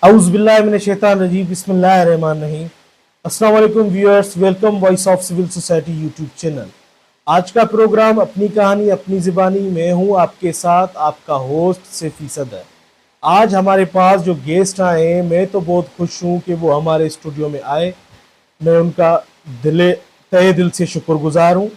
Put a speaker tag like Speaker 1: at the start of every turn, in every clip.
Speaker 1: आउज़ बिल्लाहि मिनश शैतानिर रजीम बिस्मिल्लाहिर रहमानिर रहीम। अस्सलाम वालेकुम viewers, welcome voice of civil society YouTube channel. आज का प्रोग्राम अपनी कहानी अपनी ज़बानी, मैं हूँ आपके साथ आपका होस्ट सिफी सदर। आज हमारे पास जो गेस्ट आए हैं, मैं तो बहुत खुश हूँ कि वो हमारे स्टूडियो में आए। मैं उनका तहे दिल से शुक्रगुजार हूँ।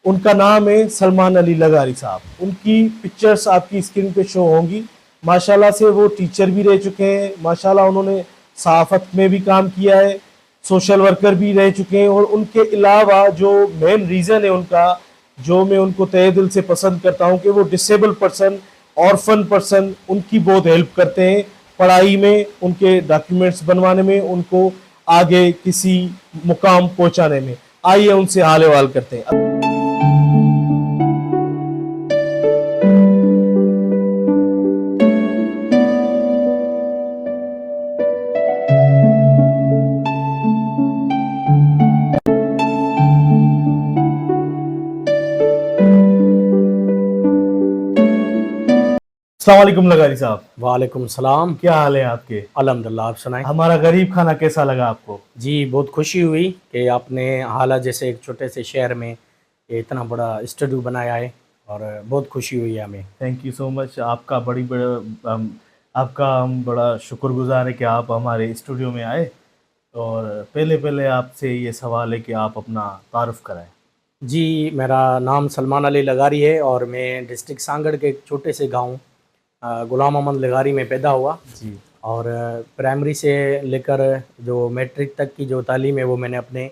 Speaker 1: उनका नाम है सलमान अली लगारी साहब। उनकी पिक्चर्स आपकी स्क्रीन पे शो होंगी। माशाल्लाह से वो टीचर भी रह चुके हैं, माशाल्लाह उन्होंने सहाफ़त में भी काम किया है, सोशल वर्कर भी रह चुके हैं। और उनके अलावा जो मेन रीज़न है उनका, जो मैं उनको तहे दिल से पसंद करता हूँ कि वो डिसेबल पर्सन, ऑर्फन पर्सन, उनकी बहुत हेल्प करते हैं पढ़ाई में, उनके डॉक्यूमेंट्स बनवाने में, उनको आगे किसी मुकाम पहुँचाने में। आइए उनसे हाल हवाल करते हैं। अस्सलाम वालेकुम लगारी साहब।
Speaker 2: वालेकुम सलाम।
Speaker 1: क्या हाल है आपके?
Speaker 2: अल्हम्दुलिल्लाह, आप सुनाएं।
Speaker 1: हमारा गरीब खाना कैसा लगा आपको?
Speaker 2: जी, बहुत खुशी हुई कि आपने हाला जैसे एक छोटे से शहर में इतना बड़ा स्टूडियो बनाया है, और बहुत खुशी हुई है हमें।
Speaker 1: Thank you so much. आपका आपका हम बड़ा शुक्रगुजार है कि आप हमारे स्टूडियो में आए। और पहले आपसे ये सवाल है कि आप अपना तारुफ कराएं।
Speaker 2: जी, मेरा नाम सलमान अली लगारी है और मैं डिस्ट्रिक्ट सांगड़ के एक छोटे से गांव गुलाम अहमद लगारी में पैदा हुआ।
Speaker 1: जी।
Speaker 2: और प्राइमरी से लेकर जो मैट्रिक तक की जो तालीम है वो मैंने अपने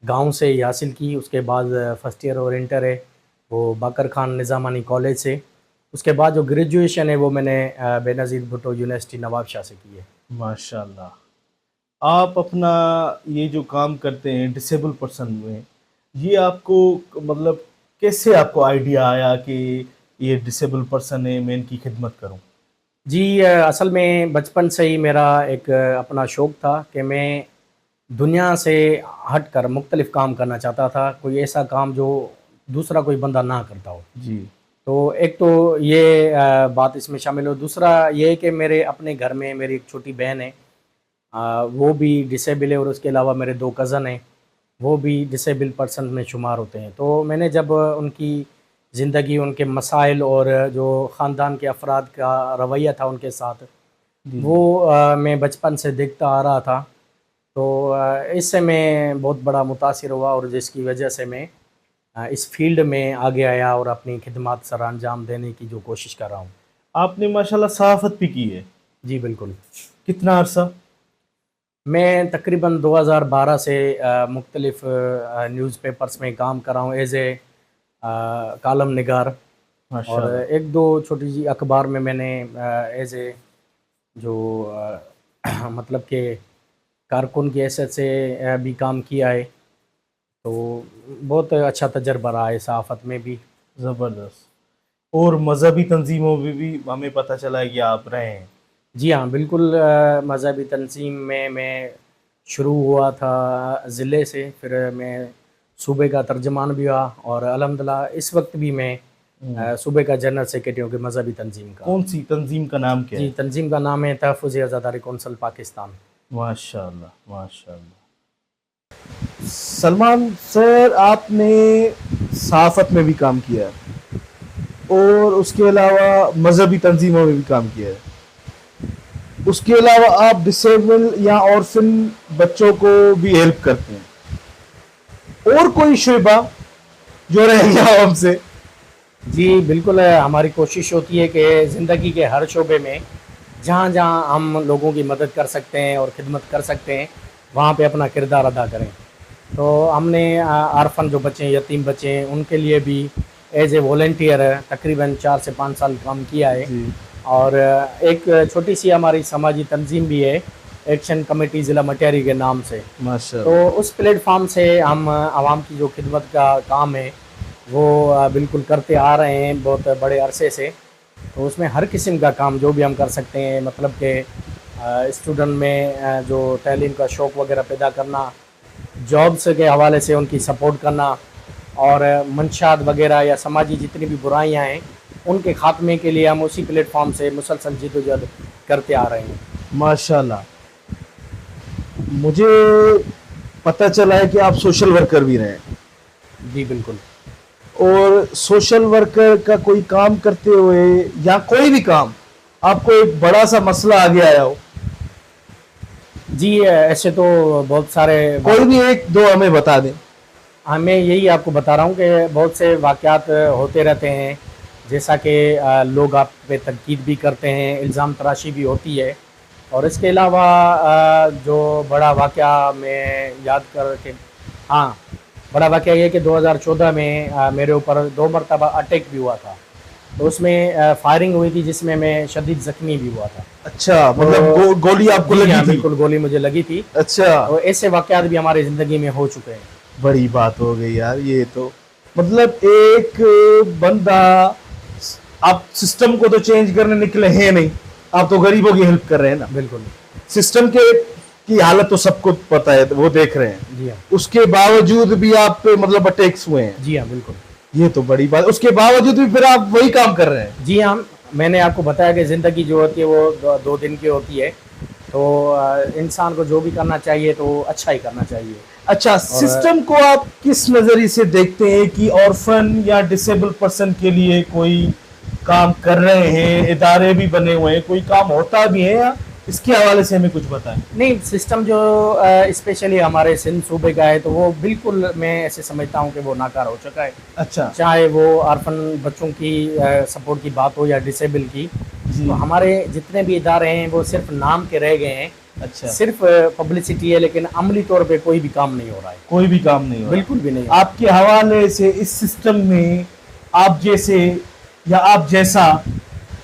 Speaker 2: गांव से ही हासिल की। उसके बाद फर्स्ट ईयर और इंटर है वो बाकर खान निज़ामानी कॉलेज से। उसके बाद जो ग्रेजुएशन है वो मैंने बेनज़ीर भुट्टो यूनिवर्सिटी नवाबशाह से की है।
Speaker 1: माशाल्लाह। आप अपना ये जो काम करते हैं डिसेबल पर्सन में, ये आपको मतलब कैसे आपको आइडिया आया कि ये डिसेबल पर्सन है, मैं इनकी खिदमत करूं?
Speaker 2: जी, असल में बचपन से ही मेरा एक अपना शौक़ था कि मैं दुनिया से हट कर मुख्तलिफ़ काम करना चाहता था, कोई ऐसा काम जो दूसरा कोई बंदा ना करता हो।
Speaker 1: जी।
Speaker 2: तो एक तो ये बात इसमें शामिल हो। दूसरा ये है कि मेरे अपने घर में मेरी एक छोटी बहन है, वो भी डिसेबल है, और उसके अलावा मेरे 2 कज़न हैं, वो भी डिसेबल पर्सन में शुमार होते हैं। तो मैंने जब उनकी ज़िंदगी, उनके मसाइल और जो ख़ानदान के अफराद का रवैया था उनके साथ, वो मैं बचपन से देखता आ रहा था। तो इससे मैं बहुत बड़ा मुतासिर हुआ, और जिसकी वजह से मैं इस फील्ड में आगे आया और अपनी खिदमत सर अंजाम देने की जो कोशिश कर रहा हूँ।
Speaker 1: आपने माशाल्लाह सहाफ़त भी की है।
Speaker 2: जी बिल्कुल।
Speaker 1: कितना अरसा?
Speaker 2: मैं तकरीबन 2012 से मुख्तलिफ़ न्यूज़पेपर्स में काम कर रहा हूँ एज़ ए कालम निगार, और
Speaker 1: माशाल्लाह।
Speaker 2: एक दो छोटी सी अखबार में मैंने एज़ ए जो मतलब कि कारकुन की हैसियत से भी काम किया है। तो बहुत अच्छा तजर्बा रहा है सहाफ़त में भी।
Speaker 1: ज़बरदस्त। और मज़हबी तंजीमों में भी हमें पता चला है कि आप रहे हैं।
Speaker 2: जी हाँ, बिल्कुल। मज़हबी तंज़ीम में मैं शुरू हुआ था ज़िले से, फिर मैं सूबे का तर्जमान भी हुआ, और अल्हम्दुलिल्लाह इस वक्त भी मैं सूबे का जनरल सेक्रेटरी हूँ कि मज़हबी तंज़ीम का।
Speaker 1: कौन सी तंजीम का नाम क्या
Speaker 2: जी,
Speaker 1: है?
Speaker 2: तंज़ीम का नाम है तहफ़्फ़ुज़ आज़ादारी कौंसिल पाकिस्तान।
Speaker 1: माशाल्लाह माशाल्लाह। सलमान सर, आपने सहाफ़त में भी काम किया है और उसके अलावा मज़हबी तंजीमों में भी काम किया है। उसके अलावा आप डिसेबल या ऑर्फन बच्चों को भी हेल्प करते हैं। और कोई शुबा जो रह गया हो हमसे?
Speaker 2: जी बिल्कुल, हमारी कोशिश होती है कि ज़िंदगी के हर शोबे में जहाँ जहाँ हम लोगों की मदद कर सकते हैं और खिदमत कर सकते हैं, वहाँ पे अपना किरदार अदा करें। तो हमने आरफन जो बच्चे हैं, यतीम बच्चे हैं, उनके लिए भी एज़ ए वॉलंटियर तकरीबन 4 से 5 साल काम किया है।
Speaker 1: जी।
Speaker 2: और एक छोटी सी हमारी समाजी तंजीम भी है, एक्शन कमेटी ज़िला मटियारी के नाम से।
Speaker 1: माशाल्लाह।
Speaker 2: तो उस प्लेटफार्म से हम आवाम की जो खिदमत का काम है वो बिल्कुल करते आ रहे हैं बहुत बड़े अरसे से। तो उसमें हर किस्म का काम जो भी हम कर सकते हैं, मतलब कि स्टूडेंट में जो तालीम का शौक़ वगैरह पैदा करना, जॉब्स के हवाले से उनकी सपोर्ट करना, और मंशात वगैरह या समाजी जितनी भी बुराइयां हैं उनके ख़ात्मे के लिए हम उसी प्लेटफॉर्म से मुसलसल जद्दोजहद करते आ रहे हैं।
Speaker 1: माशाल्लाह। मुझे पता चला है कि आप सोशल वर्कर भी रहे हैं,
Speaker 2: जी बिल्कुल।
Speaker 1: और सोशल वर्कर का कोई काम करते हुए या कोई भी काम आपको एक बड़ा सा मसला आगे आया हो,
Speaker 2: जी ऐसे तो बहुत सारे
Speaker 1: कोई भी एक दो हमें बता दें।
Speaker 2: मैं यही आपको बता रहा हूँ कि बहुत से वाक़यात होते रहते हैं, जैसा कि लोग आप पे तनकीद भी करते हैं, इल्ज़ाम तराशी भी होती है। और इसके अलावा जो बड़ा वाक़या मैं याद कर के, हाँ, बड़ा वाक़या ये कि 2014 में मेरे ऊपर 2 मरतबा अटैक भी हुआ था, तो उसमें फायरिंग हुई थी जिसमें मैं शदीद ज़ख्मी भी हुआ था।
Speaker 1: अच्छा, मतलब गोली आपको
Speaker 2: जी
Speaker 1: लगी
Speaker 2: हाँ,
Speaker 1: थी?
Speaker 2: बिल्कुल गोली मुझे लगी थी।
Speaker 1: अच्छा,
Speaker 2: तो ऐसे वाक़यात भी हमारी ज़िंदगी में हो चुके हैं।
Speaker 1: बड़ी बात हो गई यार ये तो। मतलब एक बंदा, आप सिस्टम को तो चेंज करने निकले हैं नहीं, आप तो गरीबों की हेल्प कर रहे हैं ना।
Speaker 2: बिल्कुल।
Speaker 1: सिस्टम के की हालत तो सबको पता है, तो वो देख रहे हैं,
Speaker 2: जी हाँ,
Speaker 1: उसके बावजूद भी आप पे मतलब अटैक्स हुए हैं,
Speaker 2: जी हाँ, बिल्कुल।
Speaker 1: ये तो बड़ी बात। उसके बावजूद भी फिर आप वही काम कर रहे हैं।
Speaker 2: जी हाँ, मैंने आपको बताया कि ज़िंदगी जो होती है वो 2 दिन की होती है, तो इंसान को जो भी करना चाहिए तो अच्छा ही करना चाहिए।
Speaker 1: अच्छा, सिस्टम को आप किस नजरिए से देखते हैं कि ऑर्फन या डिसेबल पर्सन के लिए कोई काम कर रहे हैं, इदारे भी बने हुए हैं, कोई काम होता भी है, या इसके हवाले से हमें कुछ बताएं।
Speaker 2: नहीं, सिस्टम जो स्पेशली हमारे सिंध सूबे का है, तो वो बिल्कुल मैं ऐसे समझता हूँ कि वो नाकार हो चुका है।
Speaker 1: अच्छा
Speaker 2: चाहे वो ऑर्फन बच्चों की सपोर्ट की बात हो या डिसेबल की,
Speaker 1: जी,
Speaker 2: तो हमारे जितने भी इदारे हैं वो सिर्फ नाम के रह गए हैं।
Speaker 1: अच्छा,
Speaker 2: सिर्फ पब्लिसिटी है, लेकिन अमली तौर पे कोई भी काम नहीं हो रहा है,
Speaker 1: कोई भी काम नहीं हो रहा।
Speaker 2: बिल्कुल भी नहीं हो रहा।
Speaker 1: आपके हवाले से इस सिस्टम में आप जैसे या आप जैसा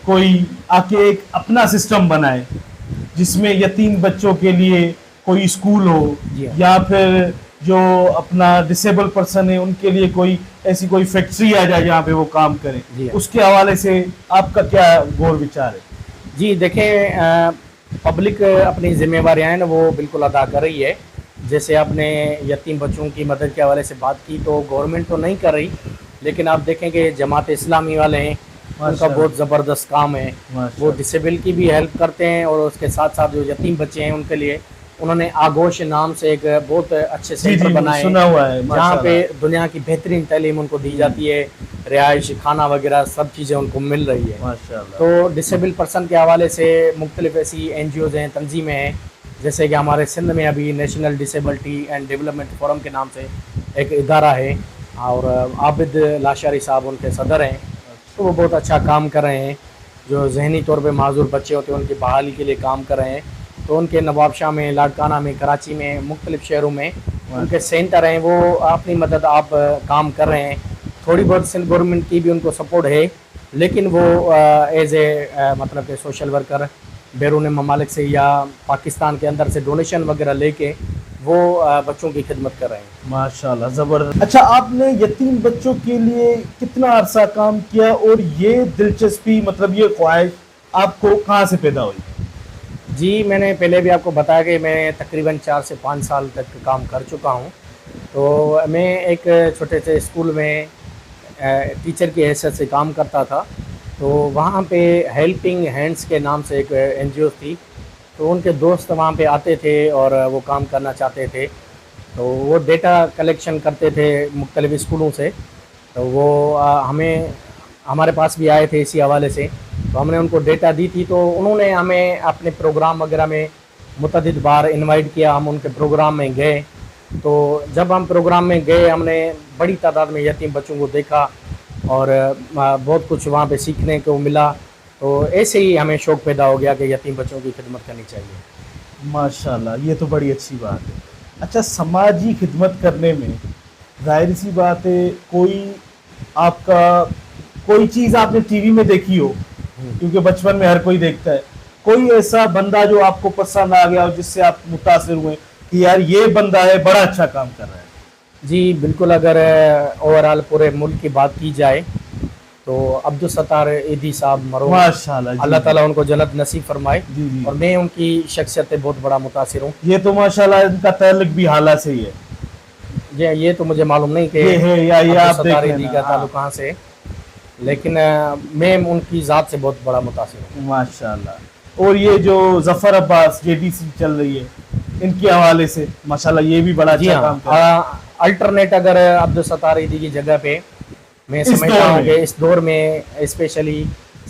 Speaker 1: कोई आके एक अपना सिस्टम बनाए जिसमें यतीम बच्चों के लिए कोई स्कूल हो,
Speaker 2: जी हाँ।
Speaker 1: या फिर जो अपना डिसेबल पर्सन है उनके लिए कोई ऐसी कोई फैक्ट्री आ जाए जहाँ पे वो काम करें,
Speaker 2: जी हाँ।
Speaker 1: उसके हवाले से आपका क्या गौर विचार है?
Speaker 2: जी देखें, पब्लिक अपनी जिम्मेवारियाँ हैं ना वो बिल्कुल अदा कर रही है। जैसे आपने यतीम बच्चों की मदद के हवाले से बात की, तो गवर्नमेंट तो नहीं कर रही, लेकिन आप देखें कि जमात इस्लामी वाले हैं, उनका
Speaker 1: माशाल्लाह।
Speaker 2: बहुत ज़बरदस्त काम है। वो
Speaker 1: माशाल्लाह।
Speaker 2: डिसेबल की भी हेल्प करते हैं, और उसके साथ साथ जो यतीम बच्चे हैं उनके लिए उन्होंने आगोश नाम से एक बहुत अच्छे
Speaker 1: जी
Speaker 2: सेंटर
Speaker 1: जी,
Speaker 2: बनाए
Speaker 1: सुना हुआ है,
Speaker 2: जहाँ
Speaker 1: माशाल्लाह।
Speaker 2: पे दुनिया की बेहतरीन तालीम उनको दी जाती है, रिहाइश, खाना वगैरह सब चीज़ें उनको मिल रही है।
Speaker 1: माशाल्लाह।
Speaker 2: तो डिसेबल पर्सन के हवाले से मुख्तलिफ ऐसी NGOs हैं, तंजीमें हैं, जैसे कि हमारे सिंध में अभी national disability and development forum के नाम से एक इदारा है, और आबिद लाशारी साहब उनके सदर हैं। तो वो बहुत अच्छा काम कर रहे हैं। जो जहनी तौर पे माजूर बच्चे होते हैं उनकी बहाली के लिए काम कर रहे हैं। तो उनके नवाबशाह में, लाड़काना में, कराची में, मुख्तलिफ शहरों में उनके सेंटर हैं, वो अपनी मदद आप काम कर रहे हैं। थोड़ी बहुत सिंध गवर्नमेंट की भी उनको सपोर्ट है, लेकिन वो एज ए मतलब कि सोशल वर्कर बैरून ममालिक से या पाकिस्तान के अंदर से डोनेशन वगैरह लेके वो बच्चों की खिदमत कर रहे हैं।
Speaker 1: माशाल्लाह, जबरदस्त। अच्छा, आपने यतीम बच्चों के लिए कितना अरसा काम किया, और ये दिलचस्पी मतलब ये ख्वाहिश आपको कहाँ से पैदा हुई?
Speaker 2: जी मैंने पहले भी आपको बताया कि मैं तकरीबन 4 से 5 साल तक काम कर चुका हूँ। तो मैं एक छोटे से स्कूल में टीचर की हैसियत से काम करता था। तो वहाँ पे हेल्पिंग हैंड्स के नाम से एक NGO थी, तो उनके दोस्त वहाँ पे आते थे और वो काम करना चाहते थे। तो वो डेटा कलेक्शन करते थे मुख्तलिफ स्कूलों से, तो वो हमें हमारे पास भी आए थे इसी हवाले से। तो हमने उनको डेटा दी थी, तो उन्होंने हमें अपने प्रोग्राम वगैरह में मुतअद्दिद बार इनवाइट किया, हम उनके प्रोग्राम में गए। तो जब हम प्रोग्राम में गए, हमने बड़ी तादाद में यतीम बच्चों को देखा और बहुत कुछ वहाँ पे सीखने को मिला। तो ऐसे ही हमें शौक़ पैदा हो गया कि यतीम बच्चों की खिदमत करनी चाहिए।
Speaker 1: माशाल्लाह, ये तो बड़ी अच्छी बात है। अच्छा, समाजी खिदमत करने में जाहिर सी बात है, कोई आपका कोई चीज़ आपने टीवी में देखी हो, क्योंकि बचपन में हर कोई देखता है, कोई ऐसा बंदा जो आपको पसंद आ गया हो, जिससे आप मुतासिर हुए कि यार ये बंदा है, बड़ा अच्छा काम कर रहा है?
Speaker 2: जी बिल्कुल, अगर ओवरऑल पूरे मुल्क की बात की जाए तो अब्दुल सत्तार ईदी साहब मरहूम,
Speaker 1: माशाल्लाह जी,
Speaker 2: अल्लाह ताला उनको जन्नत नसीब फरमाए।
Speaker 1: जी जी।
Speaker 2: और मैं उनकी शख्सियत से बहुत बड़ा मुतासिर हूँ।
Speaker 1: ये तो माशाल्लाह इनका ताल्लुक भी हाला से ही है।
Speaker 2: ये तो मुझे मालूम नहीं कि
Speaker 1: ये है या ये
Speaker 2: अब्दुल
Speaker 1: आप देख
Speaker 2: सत्तार ईदी
Speaker 1: लेना।
Speaker 2: का
Speaker 1: हाँ।
Speaker 2: ताल्लुक कहाँ से है, लेकिन मैं उनकी ज़ात से बहुत बड़ा मुतासिर हूँ।
Speaker 1: माशाल्लाह। اور یہ جو ظفر عباس JDC چل رہی ہے ان کے حوالے سے ماشاءاللہ یہ بھی بڑا
Speaker 2: جی
Speaker 1: اچھا
Speaker 2: ہاں،
Speaker 1: کام کر رہا ہے
Speaker 2: الٹرنیٹ اگر عبدالستار ایدھی کی جگہ پہ میں
Speaker 1: اس
Speaker 2: سمجھتا
Speaker 1: دور
Speaker 2: ہوں
Speaker 1: میں۔
Speaker 2: کہ اس دور میں اسپیشلی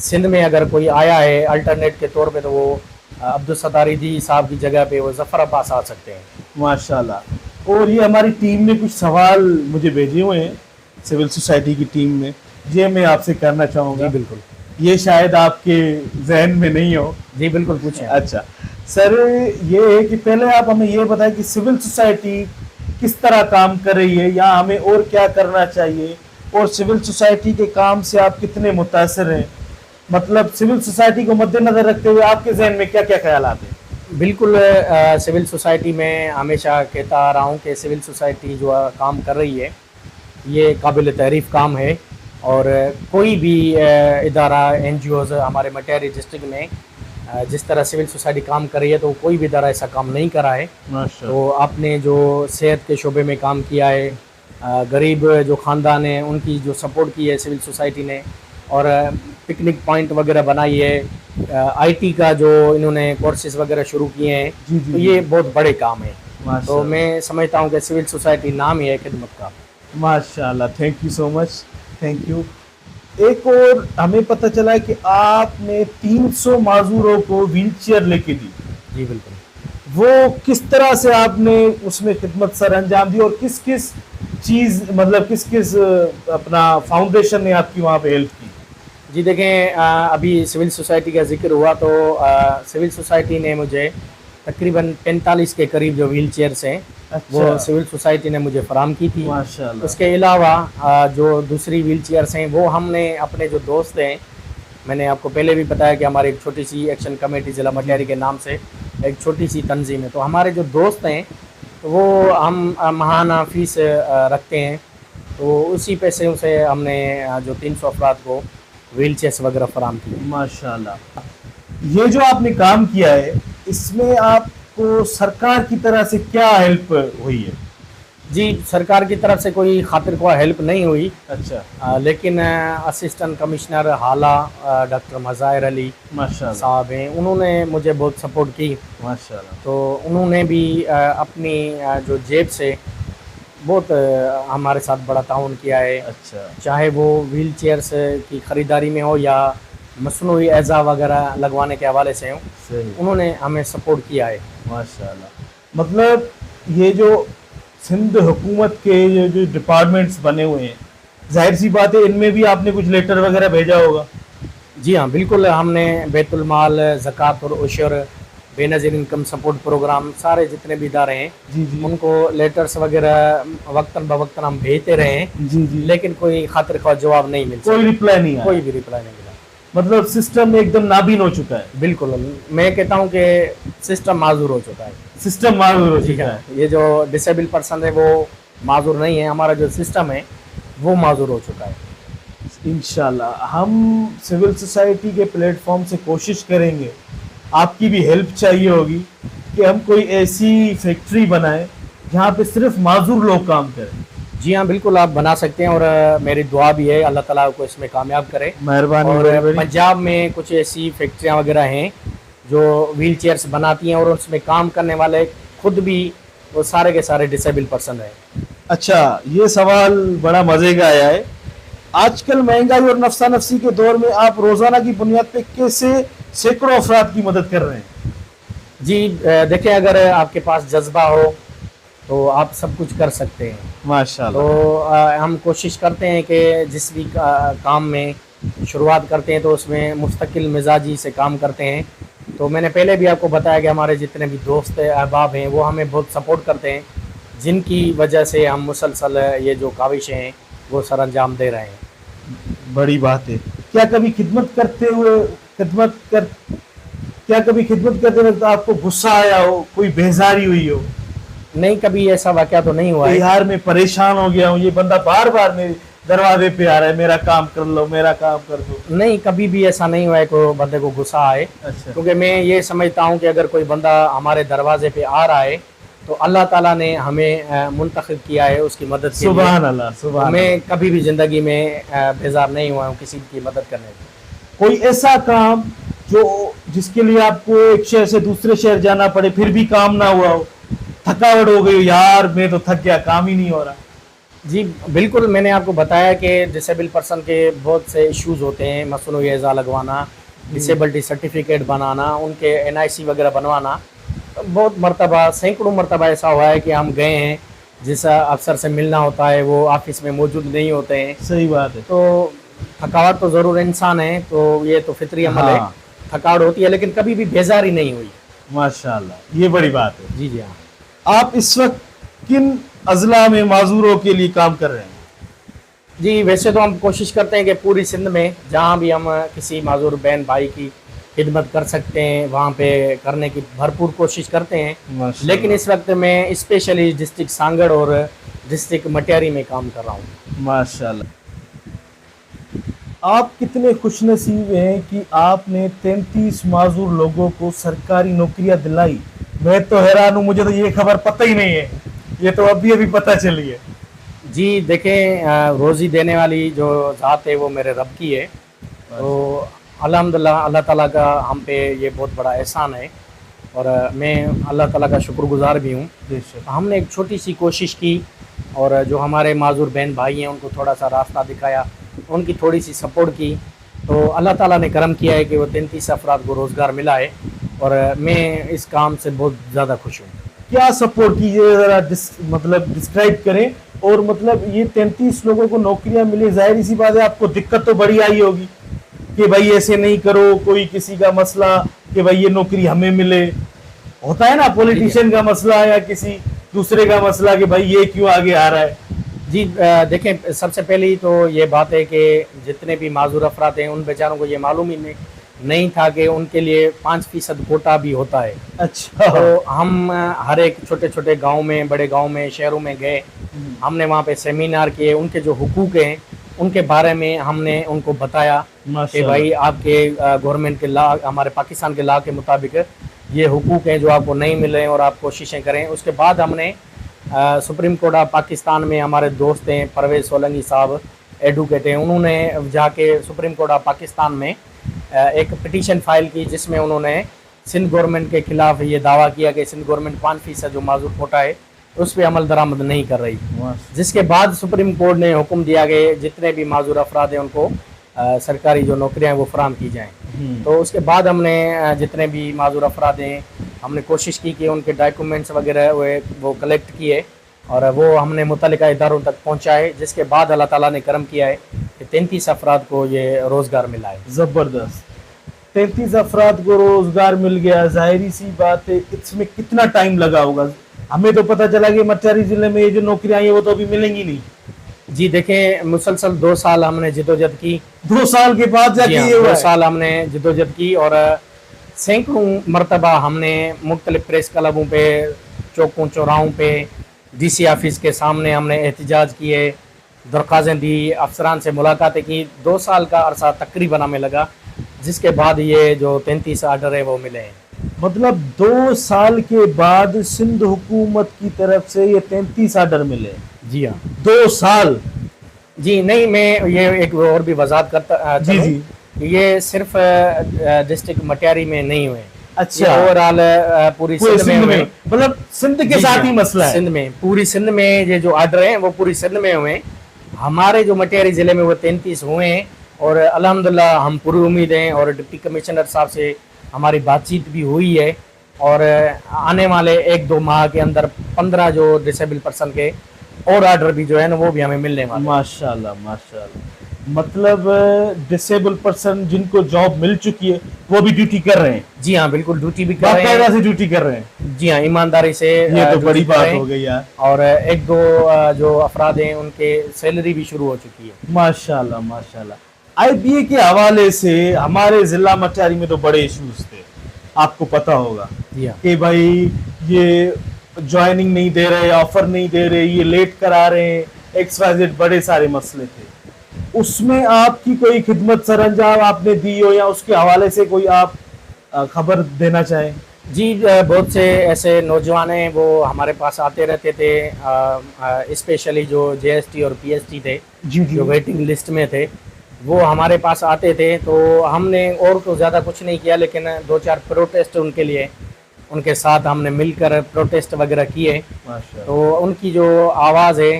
Speaker 2: سندھ میں اگر کوئی آیا ہے الٹرنیٹ کے طور پہ تو وہ عبدالستار ایدھی صاحب کی جگہ پہ وہ ظفر عباس آ سکتے ہیں.
Speaker 1: ماشاءاللہ. اور یہ ہماری ٹیم نے کچھ سوال مجھے بھیجے ہوئے ہیں سول سوسائٹی کی ٹیم میں، یہ میں آپ سے کرنا چاہوں
Speaker 2: جی
Speaker 1: گا.
Speaker 2: بالکل.
Speaker 1: یہ شاید آپ کے ذہن میں نہیں ہو.
Speaker 2: جی بالکل پوچھیں.
Speaker 1: اچھا سر، یہ ہے کہ پہلے آپ ہمیں یہ بتائیں کہ سول سوسائٹی کس طرح کام کر رہی ہے یا ہمیں اور کیا کرنا چاہیے، اور سول سوسائٹی کے کام سے آپ کتنے متاثر ہیں، مطلب سول سوسائٹی کو مد نظر رکھتے ہوئے آپ کے ذہن میں کیا کیا خیالات ہیں؟
Speaker 2: بالکل. سول سوسائٹی میں ہمیشہ کہتا آ رہا ہوں کہ سول سوسائٹی جو کام کر رہی ہے یہ قابل تعریف کام ہے، اور کوئی بھی ادارہ NGOز ہمارے مٹہری ڈسٹرکٹ میں جس طرح سول سوسائٹی کام کر رہی ہے تو کوئی بھی ادارہ ایسا کام نہیں کرا ہے. تو آپ نے جو صحت کے شعبے میں کام کیا ہے، غریب جو خاندان ہیں ان کی جو سپورٹ کی ہے سول سوسائٹی نے، اور پکنک پوائنٹ وغیرہ بنائی ہے، IT کا جو انہوں نے کورسز وغیرہ شروع کیے ہیں، تو یہ بہت بڑے کام ہیں. تو میں سمجھتا ہوں کہ سول سوسائٹی نام ہی ہے خدمت کا.
Speaker 1: ماشاءاللہ، thank you so much, thank you. ایک اور ہمیں پتہ چلا ہے کہ آپ نے 300 معذوروں کو ویل چیئر لے کے دی.
Speaker 2: جی بالکل.
Speaker 1: وہ کس طرح سے آپ نے اس میں خدمت سر انجام دی، اور کس کس چیز مطلب کس کس اپنا فاؤنڈیشن نے آپ کی وہاں پہ ہیلپ کی؟
Speaker 2: جی دیکھیں، ابھی سول سوسائٹی کا ذکر ہوا تو سول سوسائٹی نے مجھے تقریباً 45 کے قریب جو ویل چیئرس ہیں وہ سول سوسائٹی نے مجھے فراہم کی تھی.
Speaker 1: ماشاءاللہ.
Speaker 2: اس کے علاوہ جو دوسری ویل چیئرس ہیں وہ ہم نے اپنے جو دوست ہیں، میں نے آپ کو پہلے بھی بتایا کہ ہماری ایک چھوٹی سی ایکشن کمیٹی ضلع مٹہری کے نام سے ایک چھوٹی سی تنظیم ہے، تو ہمارے جو دوست ہیں وہ ہم ماہانہ فیس رکھتے ہیں، تو اسی پیسے سے ہم نے جو 300 افراد کو ویل چیئرس وغیرہ فراہم کی.
Speaker 1: ماشاءاللہ. یہ جو آپ نے کام کیا ہے اس میں آپ کو سرکار کی طرح سے کیا ہیلپ ہوئی ہے؟
Speaker 2: جی سرکار کی طرف سے کوئی خاطر خواہ ہیلپ نہیں ہوئی.
Speaker 1: اچھا.
Speaker 2: لیکن اسسٹنٹ کمشنر حالہ ڈاکٹر مظاہر علی
Speaker 1: ماشاءاللہ.
Speaker 2: صاحب ہیں، انہوں نے مجھے بہت سپورٹ کی.
Speaker 1: ماشاءاللہ.
Speaker 2: تو انہوں نے بھی اپنی جو جیب سے بہت ہمارے ساتھ بڑا تعاون کیا ہے.
Speaker 1: اچھا.
Speaker 2: چاہے وہ ویل چیئرس کی خریداری میں ہو یا مصنوعی اعضاء وغیرہ لگوانے کے حوالے سے ہوں،
Speaker 1: صحیح.
Speaker 2: انہوں نے ہمیں سپورٹ کیا ہے.
Speaker 1: ماشاءاللہ. مطلب یہ جو سندھ حکومت کے جو ڈپارٹمنٹس بنے ہوئے ہیں، ظاہر سی بات ہے ان میں بھی آپ نے کچھ لیٹر وغیرہ بھیجا ہوگا.
Speaker 2: جی ہاں بالکل. ہم نے بیت المال، زکوٰۃ اور عشر، بے نظیر انکم سپورٹ پروگرام، سارے جتنے بھی ادارے ہیں
Speaker 1: جی جی.
Speaker 2: ان کو لیٹرز وغیرہ وقتاً بوقتاً ہم بھیجتے رہے ہیں،
Speaker 1: جی جی.
Speaker 2: لیکن کوئی خاطر خواہ جواب نہیں مل
Speaker 1: کوئی
Speaker 2: سکا،
Speaker 1: رپلائی نہیں آیا.
Speaker 2: کوئی بھی رپلائی نہیں ملا.
Speaker 1: مطلب سسٹم ایک دم نابین ہو چکا ہے.
Speaker 2: بالکل. میں کہتا ہوں کہ سسٹم معذور ہو چکا ہے.
Speaker 1: سسٹم معذور ہو
Speaker 2: جی
Speaker 1: چکا
Speaker 2: ہاں،
Speaker 1: ہے.
Speaker 2: یہ جو ڈسیبل پرسن ہے وہ معذور نہیں ہے، ہمارا جو سسٹم ہے وہ معذور ہو چکا ہے.
Speaker 1: انشاءاللہ ہم سول سوسائٹی کے پلیٹ فارم سے کوشش کریں گے، آپ کی بھی ہیلپ چاہیے ہوگی کہ ہم کوئی ایسی فیکٹری بنائیں جہاں پہ صرف معذور لوگ کام کریں.
Speaker 2: جی ہاں بالکل، آپ بنا سکتے ہیں، اور میری دعا بھی ہے اللہ تعالیٰ کو اس میں کامیاب کرے.
Speaker 1: مہربانی.
Speaker 2: اور پنجاب میں کچھ ایسی فیکٹریاں وغیرہ ہیں جو ویل چیئرس بناتی ہیں، اور اس میں کام کرنے والے خود بھی وہ سارے کے سارے ڈسیبل پرسن ہیں.
Speaker 1: اچھا، یہ سوال بڑا مزے کا آیا ہے. آج کل مہنگائی اور نفسا نفسی کے دور میں آپ روزانہ کی بنیاد پہ کیسے سینکڑوں افراد کی مدد کر رہے ہیں؟
Speaker 2: جی دیکھیں، اگر آپ کے پاس جذبہ ہو تو آپ سب کچھ کر سکتے ہیں.
Speaker 1: ماشاءاللہ.
Speaker 2: تو ہم کوشش کرتے ہیں کہ جس بھی کام میں شروعات کرتے ہیں تو اس میں مستقل مزاجی سے کام کرتے ہیں. تو میں نے پہلے بھی آپ کو بتایا کہ ہمارے جتنے بھی دوست احباب ہیں وہ ہمیں بہت سپورٹ کرتے ہیں، جن کی وجہ سے ہم مسلسل یہ جو کاوشیں ہیں وہ سر انجام دے رہے ہیں.
Speaker 1: بڑی بات ہے. کیا کبھی خدمت کرتے وقت آپ کو غصہ آیا ہو، کوئی بیزاری ہوئی ہو؟
Speaker 2: نہیں، کبھی ایسا واقعہ تو نہیں ہوا ہے.
Speaker 1: یار میں پریشان ہو گیا ہوں، یہ بندہ بار بار میرے دروازے پہ آ رہا ہے، میرا کام کر لو، میرا کام کر دو.
Speaker 2: نہیں، کبھی بھی ایسا نہیں ہوا ہے کہ بندے کو غصہ آئے.
Speaker 1: اچھا.
Speaker 2: کیونکہ میں یہ سمجھتا ہوں کہ اگر کوئی بندہ ہمارے دروازے پہ آ رہا ہے تو اللہ تعالیٰ نے ہمیں منتخب کیا ہے اس کی مدد کے لیے.
Speaker 1: سبحان اللہ. سبحان
Speaker 2: میں
Speaker 1: اللہ.
Speaker 2: کبھی بھی زندگی میں بیزار نہیں ہوا ہوں کسی کی مدد کرنے میں.
Speaker 1: کوئی ایسا کام जो जिसके लिए आपको एक शहर से दूसरे शहर जाना पड़े फिर भी काम ना हुआ हो, थकावट हो गई, यार मैं तो थक गया, काम ही नहीं हो रहा।
Speaker 2: जी बिल्कुल, मैंने आपको बताया कि डिसेबल पर्सन के बहुत से इश्यूज़ होते हैं, मसनूई एज़ा लगवाना, डिसेबिलिटी सर्टिफिकेट बनाना, उनके NIC वगैरह बनवाना। बहुत मरतबा, सैकड़ों मरतबा ऐसा हुआ है कि हम गए हैं, जिस अफसर से मिलना होता है वो ऑफिस में मौजूद नहीं होते हैं।
Speaker 1: सही बात है।
Speaker 2: तो थकावट तो ज़रूर इंसान है, तो ये तो फितरी अमल है,
Speaker 1: हाँ।
Speaker 2: थकावट होती है, लेकिन कभी भी बेजारी नहीं हुई।
Speaker 1: माशाल्लाह, ये बड़ी बात है।
Speaker 2: जी जी हाँ।
Speaker 1: आप इस वक्त किन अजला में माजूरों के लिए काम कर रहे हैं?
Speaker 2: जी वैसे तो हम कोशिश करते हैं कि पूरी सिंध में जहाँ भी हम किसी माजूर बहन भाई की खिदमत कर सकते हैं वहाँ पे करने की भरपूर कोशिश करते हैं, लेकिन इस वक्त मैं स्पेशली डिस्ट्रिक्ट सांगड़ और डिस्ट्रिक्ट मटियारी में काम कर रहा हूँ।
Speaker 1: माशाल्लाह, आप कितने खुशनसीब हैं कि आपने 33 माजूर लोगों को सरकारी नौकरियां दिलाई। मैं तो हैरान हूँ, मुझे तो ये खबर पता ही नहीं है, ये तो अभी अभी पता चली है।
Speaker 2: जी देखें, रोज़ी देने वाली जो ज़ात है वो मेरे रब की है, तो अल्हम्दुलिल्लाह अल्लाह ताला का हम पे ये बहुत बड़ा एहसान है और मैं अल्लाह ताला का शुक्रगुजार भी हूँ।
Speaker 1: बेशक।
Speaker 2: हमने एक छोटी सी कोशिश की और जो हमारे माजूर बहन भाई हैं उनको थोड़ा सा रास्ता दिखाया, उनकी थोड़ी सी सपोर्ट की, तो अल्लाह ताला ने करम किया है कि वो 33 अफराद को रोज़गार मिला है और मैं इस काम से बहुत ज़्यादा खुश हूँ।
Speaker 1: क्या सपोर्ट कीजिए ज़रा, मतलब डिस्क्राइब करें। और मतलब ये 33 लोगों को नौकरियां मिली, जाहिर सी बात है आपको दिक्कत तो बड़ी आई होगी कि भाई ऐसे नहीं करो, कोई किसी का मसला कि भाई ये नौकरी हमें मिले, होता है ना, पॉलिटिशियन का मसला या किसी दूसरे का मसला कि भाई ये क्यों आगे आ रहा है।
Speaker 2: जी देखें, सबसे पहली तो ये बात है कि जितने भी माजूर अफराद हैं उन बेचारों को ये मालूम ही नहीं था कि उनके लिए 5% कोटा भी होता है।
Speaker 1: अच्छा।
Speaker 2: तो हम हर एक छोटे छोटे गांव में, बड़े गांव में, शहरों में गए, हमने वहाँ पे सेमिनार किए, उनके जो हुकूक हैं उनके बारे में हमने उनको बताया कि भाई आपके गवर्नमेंट के लॉ, हमारे पाकिस्तान के लॉ के मुताबिक ये हुकूक हैं जो आपको नहीं मिल रहे हैं और आप कोशिशें करें। उसके बाद हमने सुप्रीम कोर्ट ऑफ पाकिस्तान में, हमारे दोस्त हैं परवेज़ सोलंकी साहब एडवोकेट हैं, उन्होंने जाके सुप्रीम कोर्ट ऑफ पाकिस्तान में एक पिटीशन फाइल की जिसमें उन्होंने सिंध गवर्नमेंट के खिलाफ ये दावा किया कि सिंध गवर्नमेंट 5% जो माजूर कोटा है उस पर अमल दरामद नहीं कर रही, जिसके बाद सुप्रीम कोर्ट ने हुक्म दिया कि जितने भी माजूर अफराद हैं उनको सरकारी जो नौकरियां हैं वो फराम की जाएँ। तो उसके बाद हमने जितने भी माजूर अफराद हैं हमने कोशिश की कि उनके डॉक्यूमेंट्स वगैरह वो कलेक्ट किए और वो हमने मुतल्लिका इदारों तक पहुंचाए, जिसके बाद अल्लाह ताला ने करम किया है कि 33 अफराद को ये रोज़गार मिला है।
Speaker 1: ज़बरदस्त, 33 अफराद को रोज़गार मिल गया। ज़ाहिरी सी बात है, इसमें कितना टाइम लगा होगा? हमें तो पता चला कि मटियारी ज़िले में ये जो नौकरियाँ आई हैं वो तो अभी मिलेंगी नहीं।
Speaker 2: जी देखें, मुसलसल 2 साल हमने जिदोजहद की।
Speaker 1: 2 साल के बाद जाके ये हुआ
Speaker 2: 2
Speaker 1: है।
Speaker 2: साल हमने जिदोजहद की और सैकड़ों मरतबा हमने मुख्तलिफ प्रेस क्लबों पे, चौकों चौराहों पे, DC ऑफिस के सामने हमने एहतजाज किए, दरख्वास्तें दी, अफसरान से मुलाकातें की। 2 साल का अरसा तकरीबन हमें लगा, जिसके बाद ये जो 33 आर्डर है वो मिले हैं।
Speaker 1: मतलब 2 साल के बाद सिंध हुकूमत की तरफ से ये 33 आर्डर मिले?
Speaker 2: जी हाँ।
Speaker 1: 2 साल?
Speaker 2: जी नहीं, मैं ये एक और भी वजाहत करता
Speaker 1: जी जी।
Speaker 2: ये सिर्फ डिस्ट्रिक्ट मटियारी में नहीं हुए,
Speaker 1: अच्छा,
Speaker 2: ओवरऑल पूरी सिंध में हुए।
Speaker 1: मतलब सिंध के साथ ही मसला है?
Speaker 2: सिंध में, पूरी सिंध में ये जो आर्डर हैं वो पूरी सिंध में हुए। हमारे जो मटियारी ज़िले में वो 33 हुए हैं और अल्हम्दुलिल्लाह हम पूरी उम्मीद हैं और डिप्टी कमिश्नर साहब से हमारी बातचीत भी हुई है और आने वाले 1-2 माह के अंदर 15 जो डिसेबल पर्सन के और आर्डर भी जो है ना वो भी हमें मिलने वाले।
Speaker 1: माशाल्लाह माशाल्लाह। मतलब डिसेबल पर्सन जिनको जॉब मिल चुकी है वो भी ड्यूटी कर रहे हैं?
Speaker 2: जी हाँ बिल्कुल, ड्यूटी भी कर रहे हैं।
Speaker 1: बाकायदा से ड्यूटी कर रहे हैं?
Speaker 2: जी हाँ, ईमानदारी से।
Speaker 1: ये तो बड़ी बात हो गई यार।
Speaker 2: और 1-2 जो अफराद हैं उनके सैलरी भी शुरू हो चुकी है।
Speaker 1: माशाल्लाह माशाल्लाह। IBA के हवाले से हमारे जिला मटियारी में तो बड़े इश्यूज थे, आपको पता होगा कि भाई ये ज्वाइनिंग नहीं दे रहे, ऑफर नहीं दे रहे, ये लेट करा रहे हैं, XYZ बड़े सारे मसले थे। उसमें आपकी कोई खिदमत सरंजाम आपने दी हो या उसके हवाले से कोई आप खबर देना चाहें?
Speaker 2: जी बहुत से ऐसे नौजवान हैं वो हमारे पास आते रहते थे, स्पेशली जो JST और PST थे,
Speaker 1: जी जी,
Speaker 2: जो वेटिंग लिस्ट में थे, وہ ہمارے پاس آتے تھے تو ہم نے اور تو زیادہ کچھ نہیں کیا، لیکن 2-4 پروٹیسٹ ان کے لیے ان کے ساتھ ہم نے مل کر پروٹیسٹ وغیرہ کیے،
Speaker 1: ماشاء
Speaker 2: تو ان کی جو آواز ہے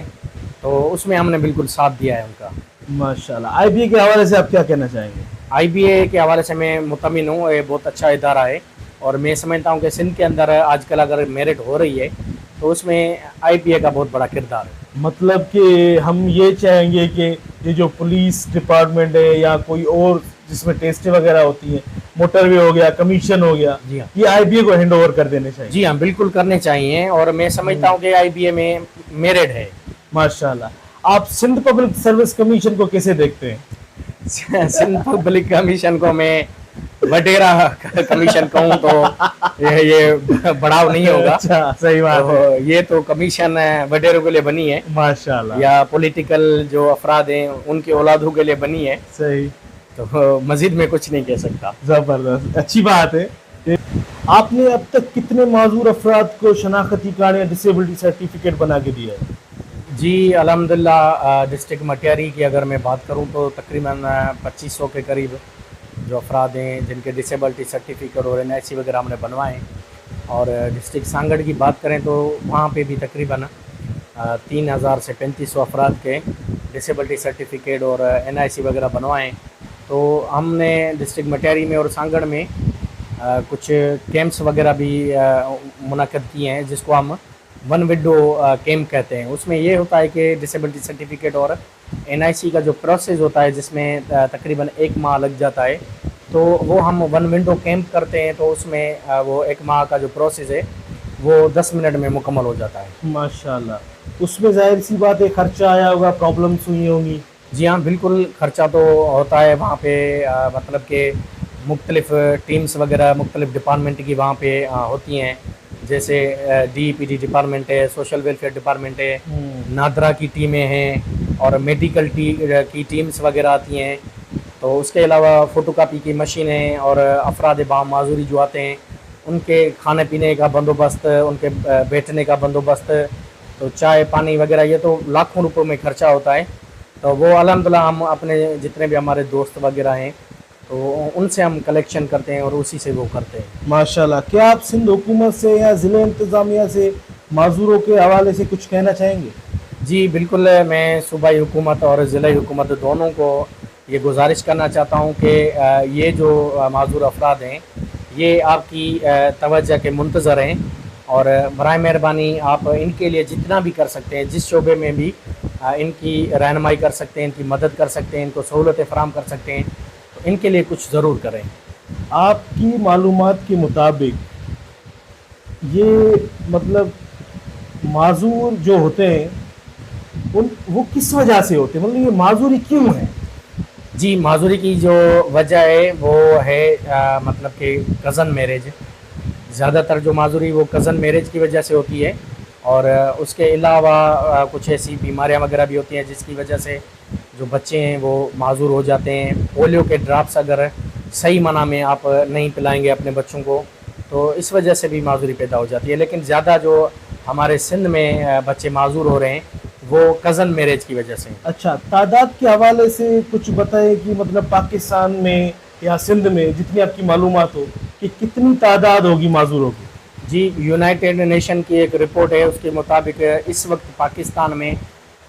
Speaker 2: تو اس میں ہم نے بالکل ساتھ دیا ہے ان کا۔
Speaker 1: ماشاء اللہ، آئی بی اے کے حوالے سے آپ کیا کہنا چاہیں گے؟
Speaker 2: آئی بی اے کے حوالے سے میں مطمئن ہوں، یہ بہت اچھا ادارہ ہے، اور میں سمجھتا ہوں کہ سندھ کے اندر آج کل اگر میرٹ ہو رہی ہے تو اس میں آئی بی اے کا بہت بڑا کردار ہے۔
Speaker 1: مطلب کہ ہم یہ چاہیں گے کہ یہ جو پولیس ڈپارٹمنٹ ہے یا کوئی اور جس میں ٹیسٹیں وغیرہ ہوتی ہیں، موٹر وے ہو گیا، کمیشن ہو گیا،
Speaker 2: جی ہاں،
Speaker 1: یہ آئی بی اے کو ہینڈ اوور کر دینے چاہیے۔
Speaker 2: جی ہاں بالکل کرنے چاہیے، اور میں سمجھتا ہوں کہ آئی بی اے میں میرٹ ہے۔
Speaker 1: ماشاء اللہ، آپ سندھ پبلک سروس کمیشن کو کیسے دیکھتے ہیں؟
Speaker 2: سندھ پبلک کمیشن کو میں وڈیرا کمیشن کہوں تو یہ بڑھاؤ نہیں ہوگا۔
Speaker 1: اچھا، صحیح بات ہے،
Speaker 2: تو یہ تو کمیشن وڈیروں کے لیے بنی ہے،
Speaker 1: ماشاء اللہ،
Speaker 2: یا پولیٹیکل جو افراد ہیں ان کے اولادوں کے لیے بنی ہے،
Speaker 1: صحیح،
Speaker 2: تو مزید میں کچھ نہیں کہہ سکتا۔
Speaker 1: زبردست، اچھی بات ہے۔ آپ نے اب تک کتنے معذور افراد کو شناختی کارڈ یا ڈسیبلٹی سرٹیفکیٹ بنا کے دیا ہے؟
Speaker 2: جی الحمدللہ، ڈسٹرکٹ مٹیاری کی اگر میں بات کروں تو تقریباً 2500 کے قریب جو افراد ہیں جن کے ڈسیبلٹی سرٹیفکیٹ اور این آئی سی وغیرہ ہم نے بنوائے ہیں، اور ڈسٹرکٹ سانگڑ کی بات کریں تو وہاں پہ بھی تقریباً 3000 سے 3500 افراد کے ڈسیبلٹی سرٹیفکیٹ اور این آئی سی وغیرہ بنوائے ہیں۔ تو ہم نے ڈسٹرکٹ مٹیاری میں اور سانگڑ میں کچھ کیمپس وغیرہ بھی منعقد کیے ہیں، جس کو ہم ون ونڈو کیمپ کہتے ہیں۔ اس میں یہ ہوتا ہے کہ ڈسیبلٹی سرٹیفکیٹ اور این آئی سی کا جو پروسیس ہوتا ہے جس میں تقریباً 1 ماہ لگ جاتا ہے، تو وہ ہم ون ونڈو کیمپ کرتے ہیں، تو اس میں وہ 1 ماہ کا جو پروسیس ہے وہ 10 منٹ میں مکمل ہو جاتا ہے۔
Speaker 1: ماشاء اللہ، اس میں ظاہر سی بات ہے خرچہ آیا ہوگا، پرابلمس ہوئی ہوں گی۔
Speaker 2: جی ہاں بالکل، خرچہ تو ہوتا ہے وہاں پہ، مطلب کہ مختلف ٹیمز وغیرہ مختلف ڈپارٹمنٹ کی وہاں پہ ہوتی ہیں، جیسے ڈی پی ڈی ڈپارٹمنٹ ہے، سوشل ویلفیئر ڈپارٹمنٹ ہے، نادرا کی ٹیمیں ہیں، اور میڈیکل کی ٹیمز وغیرہ آتی ہیں۔ تو اس کے علاوہ فوٹو کاپی کی مشینیں، اور افراد معذوری جو آتے ہیں ان کے کھانے پینے کا بندوبست، ان کے بیٹھنے کا بندوبست، تو چائے پانی وغیرہ، یہ تو لاکھوں روپے میں خرچہ ہوتا ہے۔ تو وہ الحمدللہ ہم اپنے جتنے بھی ہمارے دوست وغیرہ ہیں تو ان سے ہم کلیکشن کرتے ہیں اور اسی سے وہ کرتے ہیں۔
Speaker 1: ماشاء اللہ، کیا آپ سندھ حکومت سے یا ضلع انتظامیہ سے معذوروں کے حوالے سے کچھ کہنا چاہیں گے؟
Speaker 2: جی بالکل، میں صوبائی حکومت اور ضلعی حکومت دونوں کو یہ گزارش کرنا چاہتا ہوں کہ یہ جو معذور افراد ہیں یہ آپ کی توجہ کے منتظر ہیں، اور برائے مہربانی آپ ان کے لیے جتنا بھی کر سکتے ہیں، جس شعبے میں بھی ان کی رہنمائی کر سکتے ہیں، ان کی مدد کر سکتے ہیں، ان کو سہولتیں فراہم کر سکتے ہیں، تو ان کے لیے کچھ ضرور کریں۔
Speaker 1: آپ کی معلومات کے مطابق یہ مطلب معذور جو ہوتے ہیں وہ کس وجہ سے ہوتے ہیں، مطلب یہ معذوری کیوں ہے؟
Speaker 2: جی معذوری کی جو وجہ ہے وہ ہے مطلب کہ کزن میرج، زیادہ تر جو معذوری وہ کزن میرج کی وجہ سے ہوتی ہے، اور اس کے علاوہ کچھ ایسی بیماریاں وغیرہ بھی ہوتی ہیں جس کی وجہ سے جو بچے ہیں وہ معذور ہو جاتے ہیں۔ پولیو کے ڈراپس اگر صحیح معنی میں آپ نہیں پلائیں گے اپنے بچوں کو تو اس وجہ سے بھی معذوری پیدا ہو جاتی ہے، لیکن زیادہ جو ہمارے سندھ میں بچے معذور ہو رہے ہیں وہ کزن میرج کی وجہ سے۔
Speaker 1: اچھا، تعداد کے حوالے سے کچھ بتائیں کہ مطلب پاکستان میں یا سندھ میں جتنی آپ کی معلومات ہو کہ کتنی تعداد ہوگی معذوروں کی؟
Speaker 2: جی یونائٹڈ نیشن کی ایک رپورٹ ہے، اس کے مطابق اس وقت پاکستان میں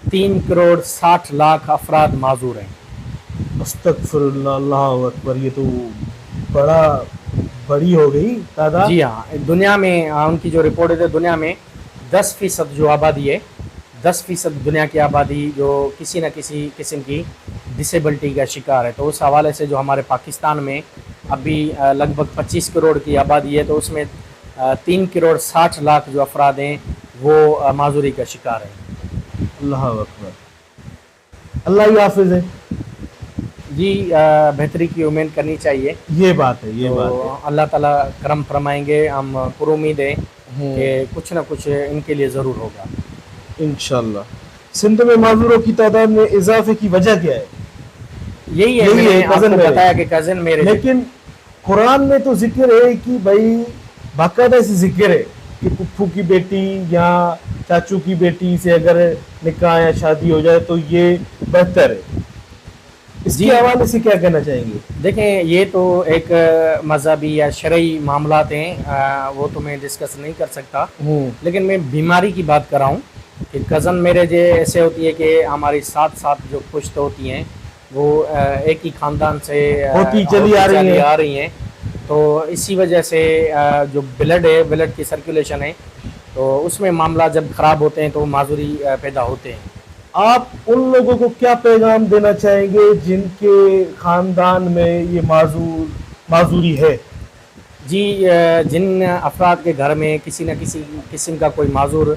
Speaker 2: 3,60,00,000 افراد معذور ہیں۔
Speaker 1: استغفر اللہ، اللہ اکبر، یہ تو بڑی ہو گئی تعداد۔
Speaker 2: جی ہاں، دنیا میں ان کی جو رپورٹ ہے دنیا میں 10% جو آبادی ہے، 10% دنیا کی آبادی جو کسی نہ کسی قسم کی ڈسیبلٹی کا شکار ہے، تو اس حوالے سے جو ہمارے پاکستان میں ابھی لگ بھگ 25 کروڑ کی آبادی ہے، تو اس میں 3,60,00,000 جو افراد ہیں وہ معذوری کا شکار ہیں۔
Speaker 1: اللہ اکبر، اللہ ہی حافظ ہے۔
Speaker 2: جی بہتری کی امید کرنی چاہیے،
Speaker 1: یہ بات ہے، یہ بات ہے۔
Speaker 2: تو اللہ تعالیٰ کرم فرمائیں گے، ہم پر امید ہیں کہ کچھ نہ کچھ ان کے لیے ضرور ہوگا
Speaker 1: انشاءاللہ۔ سندھ میں معذوروں کی تعداد میں اضافے کی وجہ کیا ہے؟
Speaker 2: یہی ہے، میں نے آپ کو بتایا کہ کزن میرے،
Speaker 1: لیکن قرآن میں تو ذکر ہے کہ بھائی باقاعدہ سے ذکر ہے کہ پھپھو کی بیٹی یا چاچو کی بیٹی سے اگر نکاح یا شادی ہو جائے تو یہ بہتر ہے۔ اس کے حوالے سے کیا کہنا چاہیں گے؟
Speaker 2: دیکھیں یہ تو ایک مذہبی یا شرعی معاملات ہیں، وہ تو میں ڈسکس نہیں کر سکتا، لیکن میں بیماری کی بات کر رہا ہوں کہ کزن میرے ایسے ہوتی ہے کہ ہماری ساتھ جو پشت ہوتی ہیں وہ ایک ہی خاندان سے
Speaker 1: ہوتی چلی آ
Speaker 2: رہی ہیں، تو اسی وجہ سے جو بلڈ ہے، بلڈ کی سرکولیشن ہے، تو اس میں معاملہ جب خراب ہوتے ہیں تو معذوری پیدا ہوتے ہیں۔
Speaker 1: آپ ان لوگوں کو کیا پیغام دینا چاہیں گے جن کے خاندان میں یہ معذوری ہے؟
Speaker 2: جی، جن افراد کے گھر میں کسی نہ کسی قسم کا کوئی معذور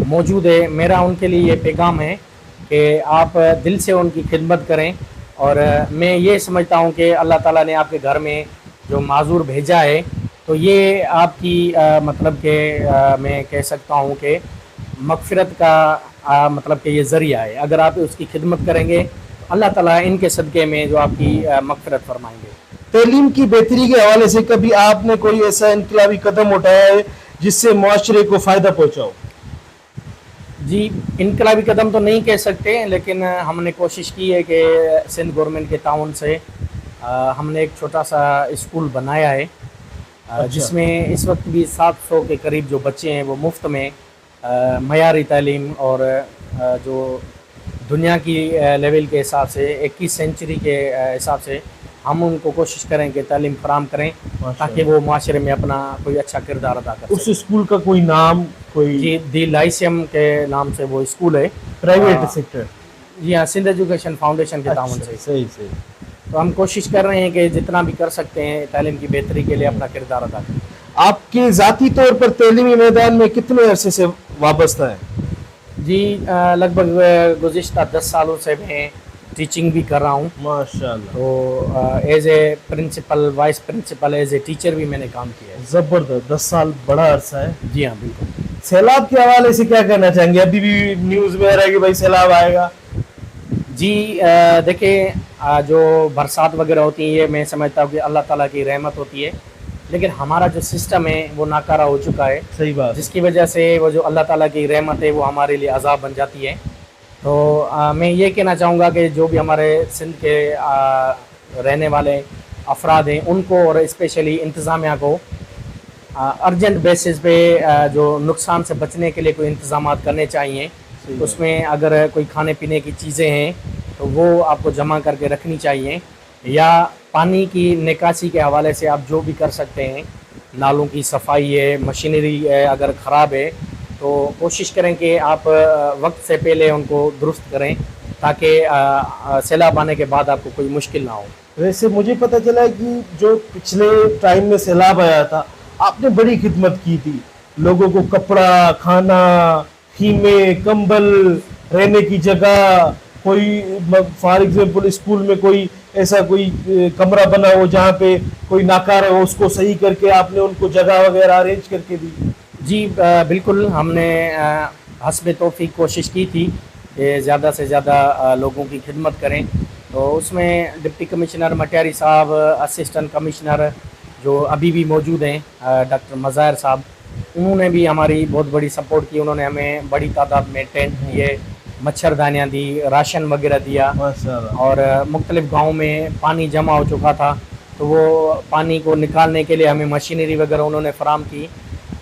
Speaker 2: موجود ہے، میرا ان کے لیے یہ پیغام ہے کہ آپ دل سے ان کی خدمت کریں، اور میں یہ سمجھتا ہوں کہ اللہ تعالیٰ نے آپ کے گھر میں جو معذور بھیجا ہے تو یہ آپ کی مطلب کہ میں کہہ سکتا ہوں کہ مغفرت کا مطلب کہ یہ ذریعہ ہے۔ اگر آپ اس کی خدمت کریں گے، اللہ تعالیٰ ان کے صدقے میں جو آپ کی مغفرت فرمائیں گے۔
Speaker 1: تعلیم کی بہتری کے حوالے سے کبھی آپ نے کوئی ایسا انقلابی قدم اٹھایا ہے جس سے معاشرے کو فائدہ پہنچا ہو؟
Speaker 2: جی، انقلابی قدم تو نہیں کہہ سکتے، لیکن ہم نے کوشش کی ہے کہ سندھ گورنمنٹ کے تعاون سے ہم نے ایک چھوٹا سا اسکول بنایا ہے، جس میں اس وقت بھی 700 کے قریب جو بچے ہیں وہ مفت میں معیاری تعلیم اور جو دنیا کی لیول کے حساب سے 21 سینچری کے حساب سے ہم ان کو کوشش کریں کہ تعلیم فراہم کریں تاکہ وہ معاشرے میں اپنا کوئی اچھا کردار ادا کر سکیں۔
Speaker 1: اس اسکول کا کوئی نام کوئی؟
Speaker 2: جی، دی لائسیم کے نام سے وہ اسکول ہے،
Speaker 1: پرائیویٹ سیکٹر؟
Speaker 2: جی ہاں، سندھ ایجوکیشن فاؤنڈیشن کے تعاون سے۔
Speaker 1: صحیح۔
Speaker 2: تو ہم کوشش کر رہے ہیں کہ جتنا بھی کر سکتے ہیں تعلیم کی بہتری کے لیے اپنا کردار ادا کریں۔
Speaker 1: آپ کے ذاتی طور پر تعلیمی میدان میں کتنے عرصے سے وابستہ ہیں؟
Speaker 2: جی، لگ بھگ گزشتہ 10 سالوں سے میں ٹیچنگ بھی کر رہا ہوں۔
Speaker 1: ماشاءاللہ۔
Speaker 2: تو as a principal, vice principal, as a teacher بھی میں نے کام کیا ہے۔
Speaker 1: زبردست، 10 سال بڑا عرصہ ہے۔
Speaker 2: جی ہاں، بالکل۔
Speaker 1: سیلاب کے حوالے سے کیا کہنا چاہیں گے؟ ابھی بھی نیوز میں آ رہا ہے کہ بھائی سیلاب آئے گا۔
Speaker 2: جی، دیکھیں جو برسات وغیرہ ہوتی ہے یہ میں سمجھتا ہوں کہ اللہ تعالیٰ کی رحمت ہوتی ہے، لیکن ہمارا جو سسٹم ہے وہ ناکارہ ہو چکا ہے،
Speaker 1: صحیح بات،
Speaker 2: جس کی وجہ سے وہ جو اللہ تعالیٰ کی رحمت ہے وہ ہمارے لیے عذاب بن جاتی ہے۔ تو میں یہ کہنا چاہوں گا کہ جو بھی ہمارے سندھ کے رہنے والے افراد ہیں ان کو اور اسپیشلی انتظامیہ کو ارجنٹ بیسس پہ جو نقصان سے بچنے کے لیے کوئی انتظامات کرنے چاہیے۔ اس میں اگر کوئی کھانے پینے کی چیزیں ہیں تو وہ آپ کو جمع کر کے رکھنی چاہیے، یا پانی کی نکاسی کے حوالے سے آپ جو بھی کر سکتے ہیں، نالوں کی صفائی ہے، مشینری ہے اگر خراب ہے تو کوشش کریں کہ آپ وقت سے پہلے ان کو درست کریں تاکہ سیلاب آنے کے بعد آپ کو کوئی مشکل نہ ہو۔
Speaker 1: ویسے مجھے پتہ چلا کہ جو پچھلے ٹائم میں سیلاب آیا تھا آپ نے بڑی خدمت کی تھی، لوگوں کو کپڑا، کھانا، خیمے، کمبل، رہنے کی جگہ، کوئی فار ایگزامپل اسکول میں کوئی ایسا کوئی کمرہ بنا ہو جہاں پہ کوئی ناکارہ ہو اس کو صحیح کر کے آپ نے ان کو جگہ وغیرہ ارینج کر کے دی؟
Speaker 2: جی بالکل، ہم نے حسب توفیق کوشش کی تھی کہ زیادہ سے زیادہ لوگوں کی خدمت کریں، تو اس میں ڈپٹی کمشنر مٹیاری صاحب، اسسٹنٹ کمشنر جو ابھی بھی موجود ہیں ڈاکٹر مظاہر صاحب، انہوں نے بھی ہماری بہت بڑی سپورٹ کی۔ انہوں نے ہمیں بڑی تعداد میں ٹینٹ دیے، مچھردانیاں دی، راشن وغیرہ دیا، اور مختلف گاؤں میں پانی جمع ہو چکا تھا تو وہ پانی کو نکالنے کے لیے ہمیں مشینری وغیرہ انہوں نے فراہم کی۔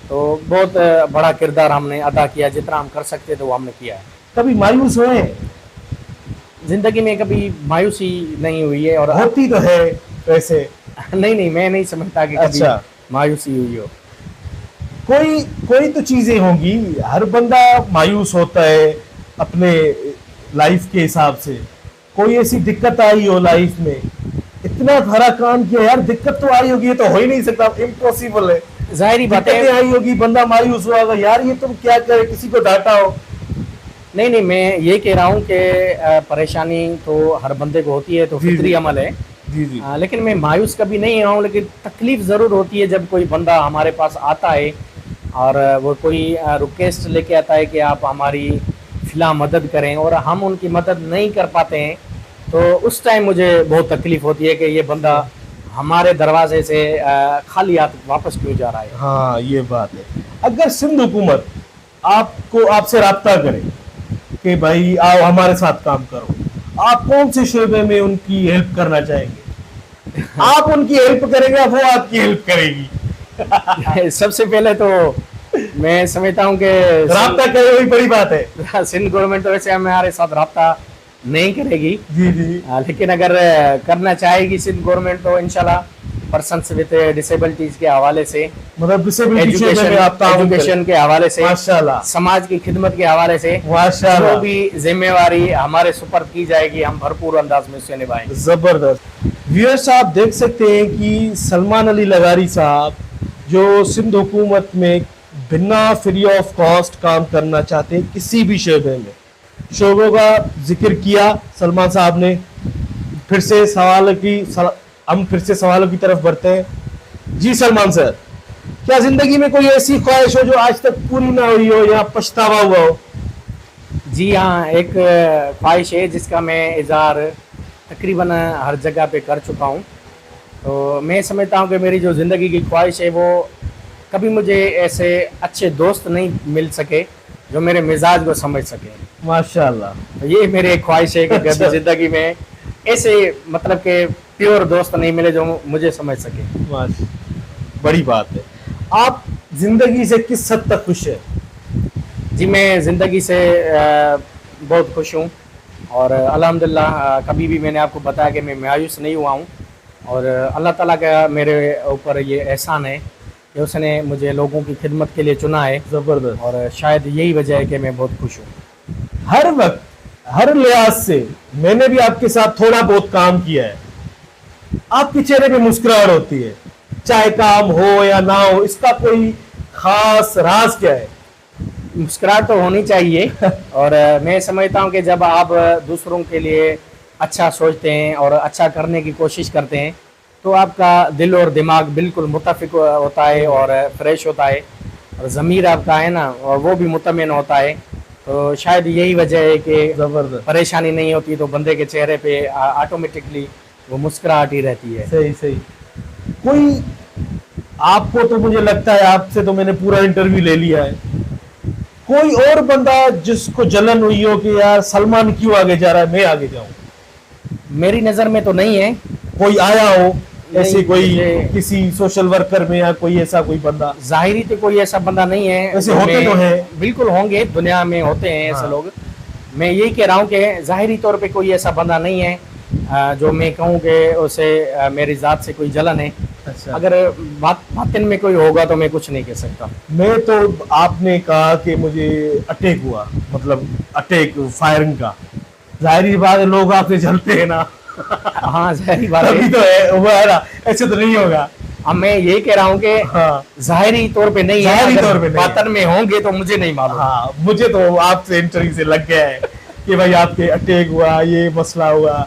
Speaker 2: تو بہت بڑا کردار ہم نے ادا کیا، جتنا ہم کر سکتے تو وہ ہم نے کیا ہے۔
Speaker 1: کبھی مایوس ہوئے؟
Speaker 2: زندگی میں کبھی مایوسی نہیں ہوئی ہے، اور
Speaker 1: ہوتی تو ہے ویسے؟
Speaker 2: نہیں، میں نہیں سمجھتا کہ کبھی مایوسی ہوئی ہو۔
Speaker 1: کوئی تو چیزیں ہوں گی، ہر بندہ مایوس ہوتا ہے اپنے لائف کے حساب سے۔ کوئی ایسی دقت آئی ہو لائف میں، اتنا بھرا کام کیا یار، دقت تو آئی ہوگی، یہ تو ہو ہی نہیں سکتا، امپوسیبل ہے،
Speaker 2: ظاہری باتیں
Speaker 1: آئی ہوگی، بندہ مایوس ہوا ہوگا یار یہ تم کیا کرے، کسی کو ڈانٹا ہو؟
Speaker 2: نہیں، میں یہ کہہ رہا ہوں کہ پریشانی تو ہر بندے کو ہوتی ہے، تو فطری عمل ہے، لیکن میں مایوس کبھی نہیں رہا ہوں، لیکن تکلیف ضرور ہوتی ہے جب کوئی بندہ ہمارے پاس آتا ہے اور وہ کوئی ریکویسٹ لے کے آتا ہے کہ آپ ہماری فلاں مدد کریں، اور ہم ان کی مدد نہیں کر پاتے ہیں، تو اس ٹائم مجھے بہت تکلیف ہوتی ہے کہ یہ بندہ ہمارے دروازے سے خالی ہاتھ واپس کیوں جا رہا ہے۔
Speaker 1: ہاں یہ بات ہے۔ اگر سندھ حکومت آپ سے رابطہ کرے کہ بھائی آؤ ہمارے ساتھ کام کرو، आप कौन से शोबे में उनकी हेल्प करना चाहेंगे? आप उनकी हेल्प करेंगे, वो आपकी हेल्प करेगी।
Speaker 2: सबसे पहले तो मैं समझता हूँ कि
Speaker 1: राब्ता करे वही बड़ी बात है।
Speaker 2: सिंध गवर्नमेंट तो वैसे हमारे साथ राब्ता नहीं करेगी,
Speaker 1: जी जी।
Speaker 2: लेकिन अगर करना चाहेगी सिंध गवर्नमेंट तो इंशाल्लाह पर्सन्स विद डिसेबिलिटीज के हवाले से,
Speaker 1: मतलब डिसेबिलिटी शोबे में आप ताउन करें।
Speaker 2: एजुकेशन के हवाले से,
Speaker 1: माशाल्लाह,
Speaker 2: समाज की खिदमत के हवाले से
Speaker 1: माशाल्लाह,
Speaker 2: जो भी जिम्मेवारी हमारे सुपर्द की जाएगी हम भरपूर अंदाज में उसे निभाएंगे।
Speaker 1: जबरदस्त। व्यूअर्स, आप देख सकते हैं कि सलमान अली लगारी साहब जो सिंध हुकूमत में बिना फ्री ऑफ कॉस्ट काम करना चाहते हैं किसी भी शोबे में, शोबों का जिक्र किया सलमान साहब ने। हम फिर से सवालों की तरफ बढ़ते हैं। जी सलमान सर, क्या जिंदगी में कोई ऐसी ख्वाहिश हो जो आज तक पूरी ना हुई हो या पछतावा हुआ हो?
Speaker 2: जी हाँ, एक ख्वाहिश है जिसका मैं इजहार तकरीबन हर जगह पे कर चुका हूँ। तो मैं समझता हूँ कि मेरी जो ज़िंदगी की ख्वाहिश है वो कभी मुझे ऐसे अच्छे दोस्त नहीं मिल सके जो मेरे मिजाज को समझ सके।
Speaker 1: माशाल्लाह।
Speaker 2: तो ये मेरी एक ख्वाहिश है कि
Speaker 1: अच्छा।
Speaker 2: कभी ज़िंदगी में ऐसे मतलब के प्योर दोस्त नहीं मिले जो मुझे समझ सके।
Speaker 1: बड़ी बात है। आप जिंदगी से किस हद तक खुश है?
Speaker 2: जी मैं ज़िंदगी से बहुत खुश हूँ और अल्हम्दुलिल्लाह कभी भी मैंने आपको बताया कि मैं मायूस नहीं हुआ हूँ और अल्लाह ताला का मेरे ऊपर ये एहसान है कि उसने मुझे लोगों की खिदमत के लिए चुना है।
Speaker 1: जबरदस्त।
Speaker 2: और शायद यही वजह है कि मैं बहुत खुश हूँ।
Speaker 1: हर वक्त हर लिहाज से मैंने भी आपके साथ थोड़ा बहुत काम किया है, आपके चेहरे पे मुस्कुराहट होती है, चाहे काम हो या ना हो। इसका कोई खास राज क्या है?
Speaker 2: मुस्कुराहट तो होनी चाहिए और मैं समझता हूँ कि जब आप दूसरों के लिए अच्छा सोचते हैं और अच्छा करने की कोशिश करते हैं तो आपका दिल और दिमाग बिल्कुल मुत्तफिक होता है और फ्रेश होता है और ज़मीर आपका है ना और वो भी मुतमिन होता है। तो शायद यही वजह है कि
Speaker 1: जबरदस्त।
Speaker 2: परेशानी नहीं होती तो बंदे के चेहरे पे ऑटोमेटिकली वो मुस्कुराहट ही रहती है।
Speaker 1: सही सही। कोई आपको तो मुझे लगता है आपसे तो मैंने पूरा इंटरव्यू ले लिया है, कोई और बंदा जिसको जलन हुई हो कि यार सलमान क्यों आगे जा रहा है, मैं आगे जाऊं?
Speaker 2: मेरी नज़र में तो नहीं है।
Speaker 1: कोई आया हो ऐसे,
Speaker 2: नहीं,
Speaker 1: कोई
Speaker 2: मुझे-
Speaker 1: किसी सोशल वर्कर में या कोई ऐसा कोई बंदा?
Speaker 2: ज़ाहिरी तो कोई ऐसा बंदा नहीं है।
Speaker 1: वैसे होते तो हैं।
Speaker 2: बिल्कुल होंगे, दुनिया में होते हैं ऐसे
Speaker 1: हाँ।
Speaker 2: लोग। मैं यही कह रहा हूँ कि ज़ाहिरी तौर पे कोई ऐसा बंदा नहीं है जो मैं कहूँ कि उसे मेरी ज़ात से कोई जलन है।
Speaker 1: अच्छा।
Speaker 2: अगर बातिन में कोई होगा तो मैं कुछ नहीं कह सकता।
Speaker 1: मैं तो, आपने कहा कि मुझे अटैक हुआ, मतलब अटैक फायरिंग का, जाहिर बात है लोग आपसे जलते हैं ना।
Speaker 2: हाँ ज़ाहिरी बात
Speaker 1: तभी
Speaker 2: है।
Speaker 1: तो है वो है ना, ऐसे तो नहीं होगा।
Speaker 2: अब मैं यही कह रहा हूँ कि
Speaker 1: हाँ
Speaker 2: ज़ाहिरी तौर पे नहीं है,
Speaker 1: ज़ाहिरी
Speaker 2: अगर
Speaker 1: तौर पे नहीं है।
Speaker 2: बातिन में होंगे तो मुझे नहीं मालूम।
Speaker 1: हाँ, मुझे तो आपसे इंटरव्यू से लग गया है कि भाई आपके अटैक हुआ, ये मसला हुआ।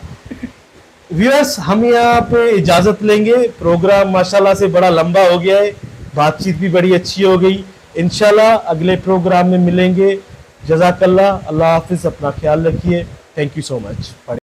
Speaker 1: व्यूअर्स, हम यहाँ पे इजाजत लेंगे। प्रोग्राम माशाल्लाह से बड़ा लंबा हो गया है, बातचीत भी बड़ी अच्छी हो गई। इंशाल्लाह अगले प्रोग्राम में मिलेंगे। जज़ाकल्लाह, अल्लाह हाफिज़, अपना ख्याल रखिए। Thank you so much.